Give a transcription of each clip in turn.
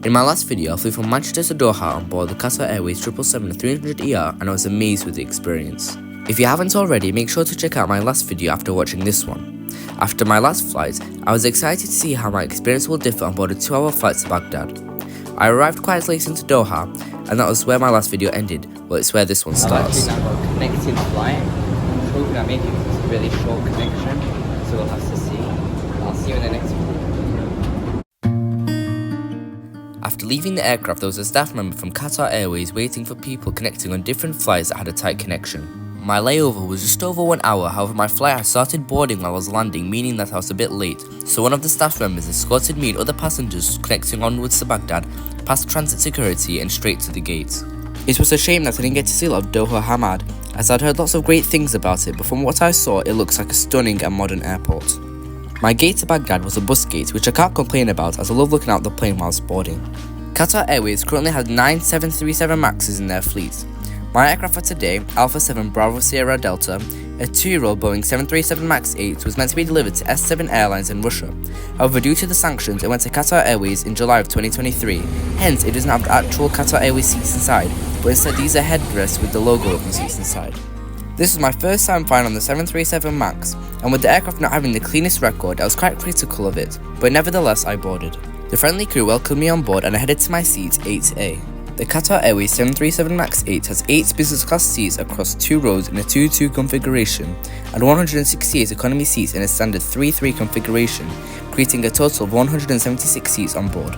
In my last video, I flew from Manchester to Doha on board the Qatar Airways 777-300ER and I was amazed with the experience. If you haven't already, make sure to check out my last video after watching this one. After my last flight, I was excited to see how my experience will differ on board a 2-hour flight to Baghdad. I arrived quite late into Doha, and that was where my last video ended. Well, it's where this one starts. I've actually now got a connecting flight. I'm hoping I'm making this a really short connection, so we'll have to see. I'll see you in the next video. After leaving the aircraft, there was a staff member from Qatar Airways waiting for people connecting on different flights that had a tight connection. My layover was just over 1 hour, however my flight had started boarding while I was landing, meaning that I was a bit late, so one of the staff members escorted me and other passengers connecting onwards to Baghdad, past transit security and straight to the gate. It was a shame that I didn't get to see a lot of Doha Hamad, as I'd heard lots of great things about it, but from what I saw it looks like a stunning and modern airport. My gate to Baghdad was a bus gate, which I can't complain about as I love looking out the plane whilst boarding. Qatar Airways currently has 9 737 Maxes in their fleet. My aircraft for today, Alpha 7 Bravo Sierra Delta, a 2-year-old Boeing 737 MAX 8 was meant to be delivered to S7 Airlines in Russia. However, due to the sanctions, it went to Qatar Airways in July of 2023, hence it doesn't have the actual Qatar Airways seats inside, but instead these are headrests with the logo of the seats inside. This was my first time flying on the 737 MAX, and with the aircraft not having the cleanest record, I was quite critical of it, but nevertheless I boarded. The friendly crew welcomed me on board and I headed to my seat 8A. The Qatar Airways 737 MAX 8 has 8 business class seats across 2 rows in a 2-2 configuration and 168 economy seats in a standard 3-3 configuration, creating a total of 176 seats on board.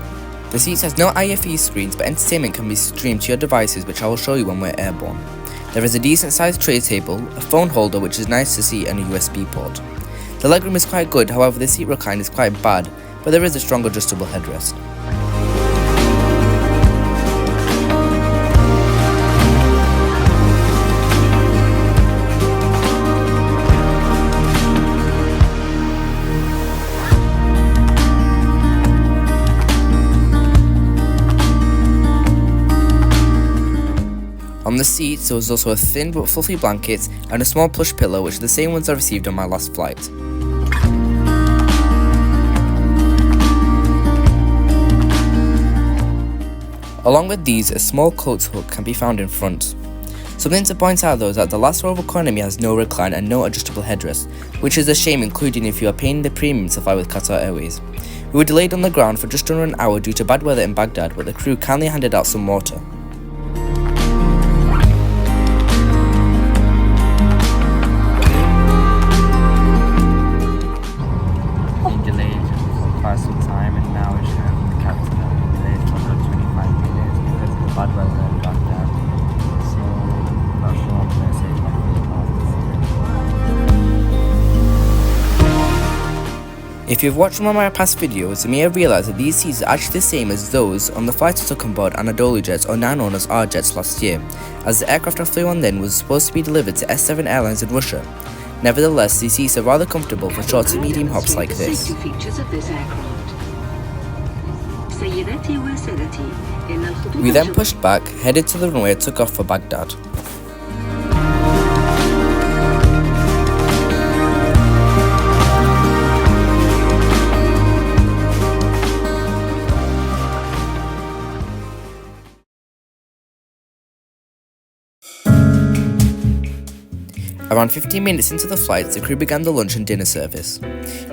The seats has no IFE screens, but entertainment can be streamed to your devices, which I will show you when we're airborne. There is a decent sized tray table, a phone holder which is nice to see, and a USB port. The legroom is quite good, however the seat recline is quite bad, but there is a strong adjustable headrest. On the seats there was also a thin but fluffy blanket and a small plush pillow, which are the same ones I received on my last flight. Along with these, a small coat hook can be found in front. Something to point out though is that the last row of economy has no recline and no adjustable headrest, which is a shame, including if you are paying the premium to fly with Qatar Airways. We were delayed on the ground for just under an hour due to bad weather in Baghdad, but the crew kindly handed out some water. If you've watched one of my past videos, you may have realised that these seats are actually the same as those on the flight I took on board Anadolu Jets, or now known as R Jets, last year, as the aircraft I flew on then was supposed to be delivered to S7 Airlines in Russia. Nevertheless, these seats are rather comfortable for short to medium hops like this. We then pushed back, headed to the runway and took off for Baghdad. Around 15 minutes into the flight, the crew began the lunch and dinner service.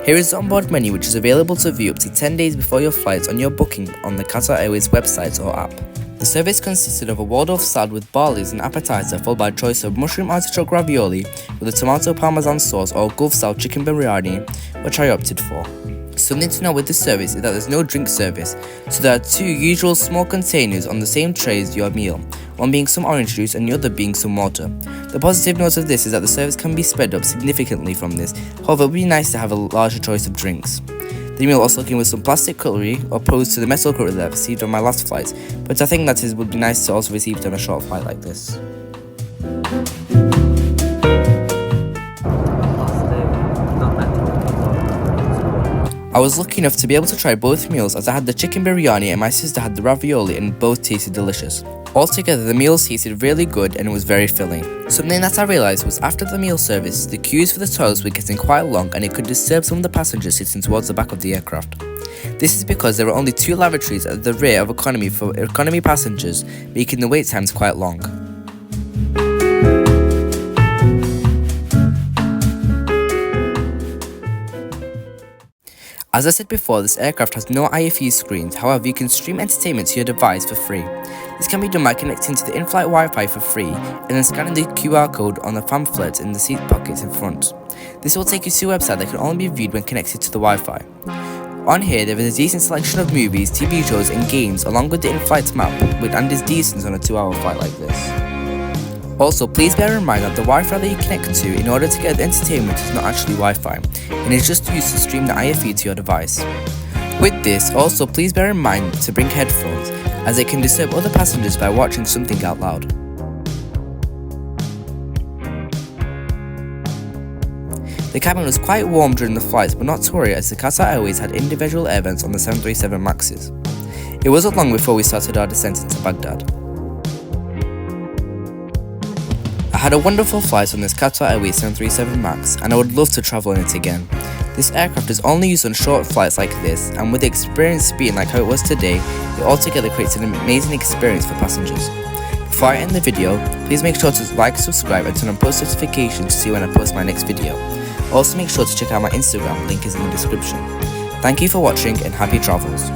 Here is the onboard menu, which is available to view up to 10 days before your flight on your booking on the Qatar Airways website or app. The service consisted of a Waldorf salad with barley as an appetizer, followed by a choice of mushroom artichoke ravioli with a tomato parmesan sauce or Gulf style chicken biryani, which I opted for. Something to know with this service is that there's no drink service, so there are 2 usual small containers on the same tray as your meal, one being some orange juice and the other being some water. The positive note of this is that the service can be sped up significantly from this, however it would be nice to have a larger choice of drinks. The meal also came with some plastic cutlery opposed to the metal cutlery that I received on my last flight, but I think that it would be nice to also receive it on a short flight like this. I was lucky enough to be able to try both meals, as I had the chicken biryani and my sister had the ravioli, and both tasted delicious. Altogether, the meals tasted really good and it was very filling. Something that I realised was after the meal service, the queues for the toilets were getting quite long and it could disturb some of the passengers sitting towards the back of the aircraft. This is because there are only 2 lavatories at the rear of economy for economy passengers, making the wait times quite long. As I said before, this aircraft has no IFE screens, however you can stream entertainment to your device for free. This can be done by connecting to the Inflight Wi-Fi for free and then scanning the QR code on the pamphlet in the seat pockets in front. This will take you to a website that can only be viewed when connected to the Wi-Fi. On here there is a decent selection of movies, TV shows and games along with the in-flight map, and is decent on a 2-hour flight like this. Also, please bear in mind that the Wi-Fi that you connect to in order to get the entertainment is not actually Wi-Fi, and is just used to stream the IFE to your device. With this, also please bear in mind to bring headphones, as it can disturb other passengers by watching something out loud. The cabin was quite warm during the flights, but not to worry as the Qatar Airways had individual air vents on the 737 MAXs. It wasn't long before we started our descent into Baghdad. I had a wonderful flight on this Qatar Airways 737 MAX, and I would love to travel in it again. This aircraft is only used on short flights like this, and with the experience being like how it was today, it altogether creates an amazing experience for passengers. Before I end the video, please make sure to like, subscribe and turn on post notifications to see when I post my next video. Also make sure to check out my Instagram, link is in the description. Thank you for watching and happy travels.